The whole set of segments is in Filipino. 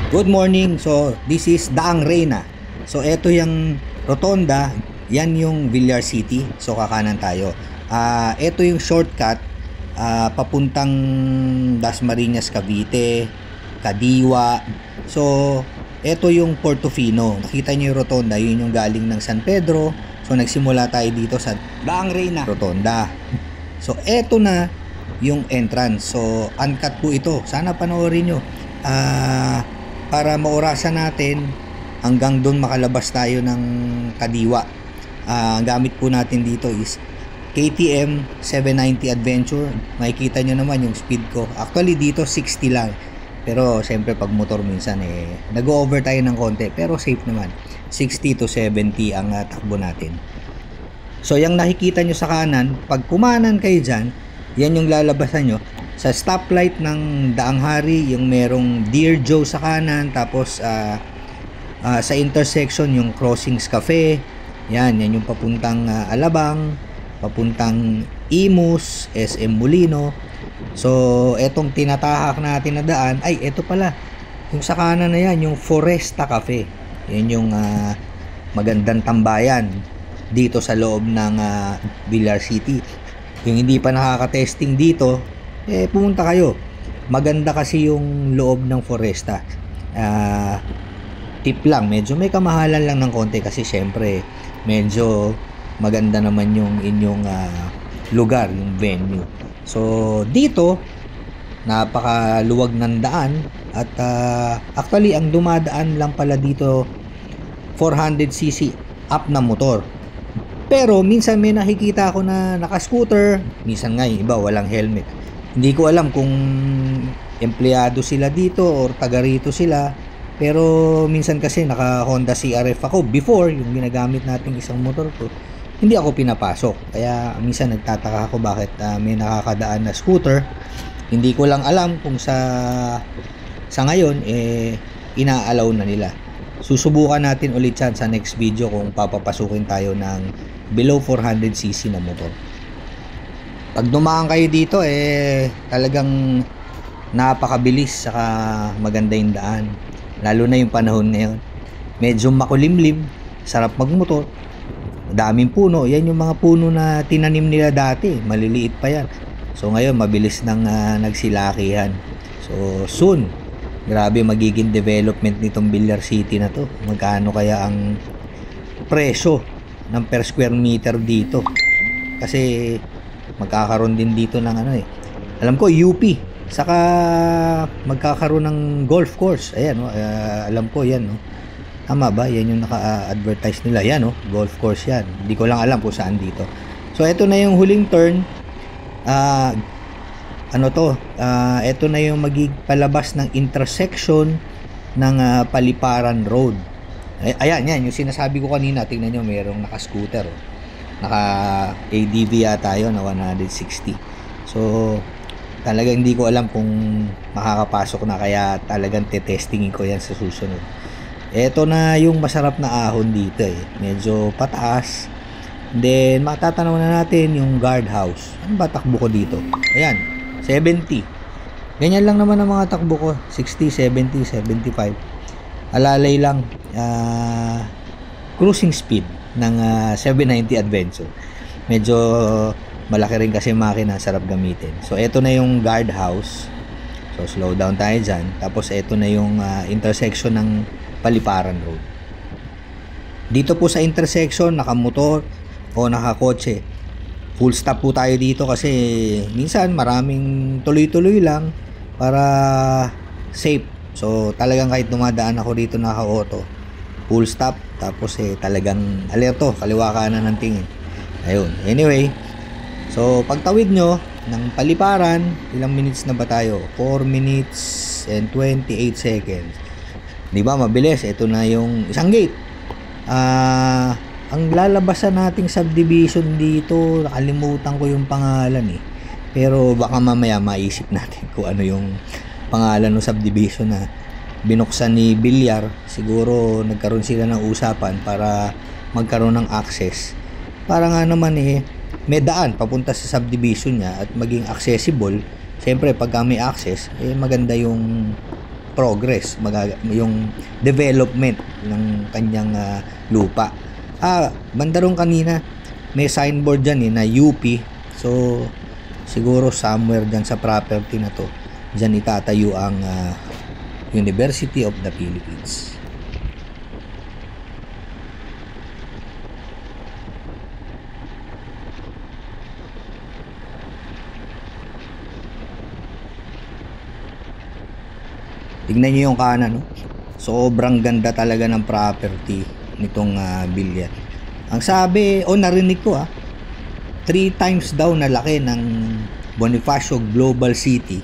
Good morning. So, this is Daang Reyna. So, ito yung rotonda. Yan yung Villar City. So, kakanan tayo. Ito yung shortcut papuntang Dasmariñas, Cavite, Kadiwa. So, ito yung Portofino. Nakita nyo yung rotonda. Yun yung galing ng San Pedro. So, nagsimula tayo dito sa Daang Reyna rotonda. So, ito na yung entrance. So, uncut po ito. Sana panoorin nyo. Para maorasan natin hanggang doon makalabas tayo ng Kadiwa. Ang gamit po natin dito is KTM 790 Adventure. Makikita nyo naman yung speed ko. Actually dito 60 lang. Pero siyempre pag motor minsan nag-over tayo ng konti. Pero safe naman. 60 to 70 ang takbo natin. So yung nakikita nyo sa kanan, pag kumanan kayo dyan, yan yung lalabasan nyo. Sa stoplight ng Daang Hari, yung merong Dear Joe sa kanan, tapos sa intersection yung Crossings Cafe, yan yung papuntang Alabang, papuntang Imus, SM Molino. So etong tinatahak natin na daan, ay eto pala, yung sa kanan na yan, yung Foresta Cafe, yan yung magandang tambayan dito sa loob ng Villar City. Yung hindi pa nakaka-testing dito, pumunta kayo. Maganda kasi yung loob ng Foresta. Tip lang, medyo may kamahalan lang ng konti kasi syempre medyo maganda naman yung inyong lugar, yung venue. So dito napakaluwag ng daan at actually ang dumadaan lang pala dito 400cc up na motor. Pero minsan may nakikita ako na naka-scooter, minsan nga yung iba walang helmet. Hindi ko alam kung empleyado sila dito or taga rito sila. Pero minsan kasi naka Honda CRF ako before, yung ginagamit nating isang motor ko. Hindi ako pinapasok. Kaya minsan nagtataka ako bakit may nakakadaan na scooter. Hindi ko lang alam kung sa ngayon inaalaw na nila. Susubukan natin ulit yan sa next video kung papapasukin tayo ng below 400cc na motor. Pag dumaan kayo dito talagang napakabilis saka maganda yung daan, lalo na yung panahon ngayon. Medyo makulimlim, sarap magmotor, daming puno. Yan yung mga puno na tinanim nila dati, maliliit pa yan. So ngayon mabilis nang nagsilakihan. So soon, grabe magiging development nitong Villar City na to. Magkano kaya ang presyo ng per square meter dito? Kasi magkakaroon din dito ng alam ko UP, saka magkakaroon ng golf course. Ayan alam ko yan tama ba? Yan yung naka-advertise nila, yan golf course yan. Hindi ko lang alam kung saan dito. So ito na yung huling turn. Ito na yung palabas ng intersection ng Paliparan Road. Ayan yan yung sinasabi ko kanina. Tingnan nyo, mayroong naka-scooter naka ADV yata yun na 160. So talagang hindi ko alam kung makakapasok na, kaya talagang tetestingin ko yan sa susunod. Ito na yung masarap na ahon dito medyo pataas. Then matatanaw na natin yung guardhouse. Ano ba takbo ko dito? Ayan, 70. Ganyan lang naman ang mga takbo ko, 60, 70, 75. Alalay lang cruising speed ng 790 Adventure. Medyo malaki rin kasi makina, sarap gamitin. So ito na yung guardhouse. So slow down tayo dyan. Tapos ito na yung intersection ng Paliparan Road. Dito po sa intersection, nakamotor o nakakotse, full stop po tayo dito kasi minsan maraming tuloy-tuloy lang para safe. So talagang kahit dumadaan ako dito naka-auto, full stop, tapos talagang alerto, kaliwa kanan ng tingin. Ayun, anyway, so pagtawid nyo ng Paliparan, ilang minutes na ba tayo? 4 minutes and 28 seconds. Di ba mabilis? Ito na yung isang gate. Ang lalabasan nating subdivision dito, nakalimutan ko yung pangalan pero baka mamaya maisip natin kung ano yung pangalan ng subdivision na binuksan ni Villar. Siguro nagkaroon sila ng usapan para magkaroon ng access, para nga naman may daan papunta sa subdivision niya at maging accessible. Siyempre pagka may access maganda yung progress, yung development ng kanyang lupa. Banda ron kanina may signboard dyan na UP. So siguro somewhere dyan sa property na to, dyan itatayo ang University of the Philippines. Tignan nyo yung kanan, no? Sobrang ganda talaga ng property nitong Villar. Ang sabi, narinig ko 3 times daw na laki ng Bonifacio Global City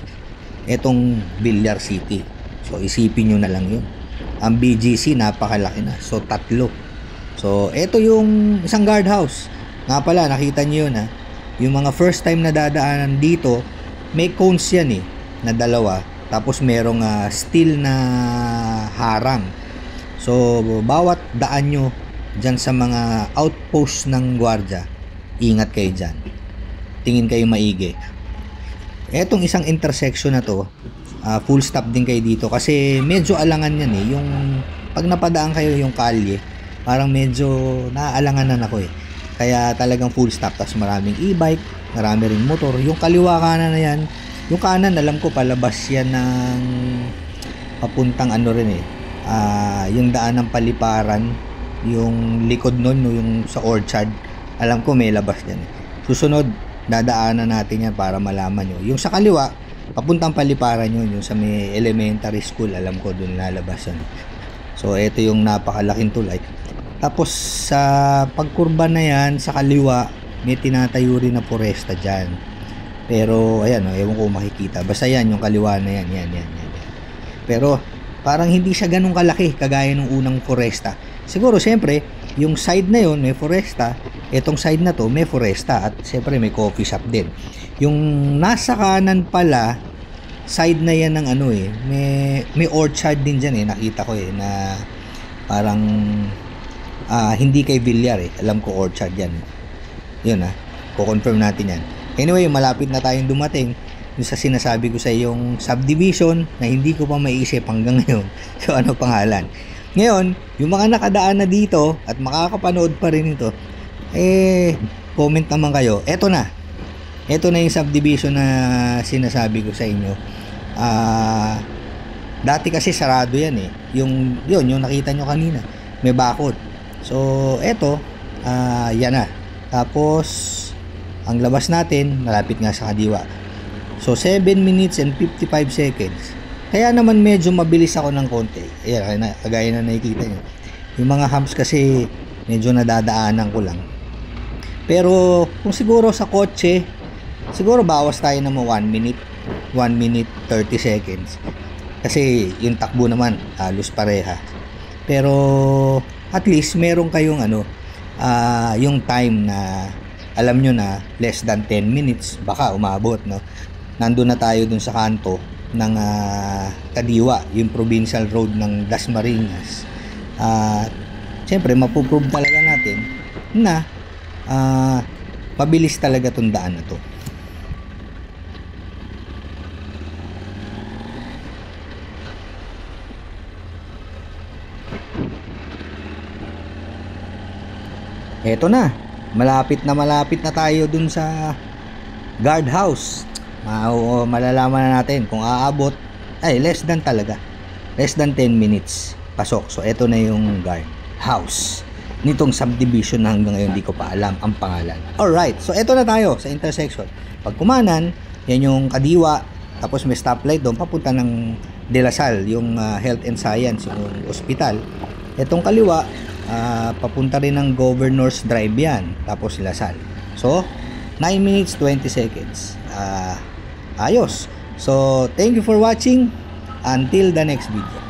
etong Villar City. So isipin nyo na lang yun. Ang BGC napakalaki na. So 3. So ito yung isang guardhouse. Nga pala, nakita nyo yun yung mga first time na dadaanan dito, may cones yan na 2. Tapos merong steel na harang. So bawat daan nyo dyan sa mga outpost ng gwardiya, ingat kayo dyan. Tingin kayo maigi. Etong isang intersection na to, full stop din kayo dito kasi medyo alangan yan yung pag napadaan kayo yung kalye, parang medyo naaalanganan ako kaya talagang full stop. Tapos maraming e-bike, marami rin motor. Yung kaliwa kanan na yan, yung kanan alam ko palabas yan ng papuntang yung daan ng Paliparan. Yung likod nun, yung sa Orchard, alam ko may labas yan. Susunod dadaanan natin yan para malaman nyo. Yung sa kaliwa papuntang Paliparan yun, yung sa may elementary school, alam ko dun lalabas yan. So ito yung napakalaking tulay. Tapos sa pagkurba na yan sa kaliwa, may tinatayo rin na foresta dyan. Pero ayan, ewan ko makikita. Basta yan, yung kaliwa na yan. Pero parang hindi siya ganun kalaki kagaya ng unang foresta. Siguro siyempre, yung side na yon may foresta, etong side na to may foresta, at siyempre may coffee shop din. Yung nasa kanan pala, side na yan ng may orchard din dyan nakita ko na parang hindi kay Villar alam ko orchard yan. Yun ko-confirm natin yan. Anyway, malapit na tayong dumating yung sa sinasabi ko sa yung subdivision na hindi ko pa maiisip hanggang ngayon. So ano pangalan? Ngayon, yung mga nakadaan na dito at makakapanood pa rin ito, comment naman kayo. Eto na yung subdivision na sinasabi ko sa inyo. Dati kasi sarado yan yung nakita nyo kanina, may bakod. So eto, yan na. Tapos ang labas natin, malapit nga sa kadiwa. So 7 minutes and 55 seconds. Kaya naman medyo mabilis ako ng konti. Ayan, kagaya na nakikita nyo. Yung mga humps kasi medyo nadadaanan ko lang. Pero kung siguro sa kotse, siguro bawas tayo ng 1 minute, 1 minute 30 seconds. Kasi yung takbo naman halos pareha. Pero at least meron kayong yung time na alam nyo na less than 10 minutes baka umabot, no? Nandun na tayo dun sa kanto ng Kadiwa, yung provincial road ng Dasmariñas. Siyempre mapuprove talaga natin na mabilis talaga tong daan na to. Eto na, malapit na tayo dun sa guardhouse. Malalaman na natin kung aabot, less than 10 minutes pasok. So eto na yung guardhouse nitong subdivision na hanggang ngayon di ko pa alam ang pangalan. Alright, so eto na tayo sa intersection. Pag kumanan, yan yung Kadiwa, tapos may stoplight doon papunta ng De La Salle, yung health and science, yung hospital. Etong kaliwa, papunta rin ng Governor's Drive yan, tapos La Salle. So 9 minutes 20 seconds. Ayos. So thank you for watching. Until the next video.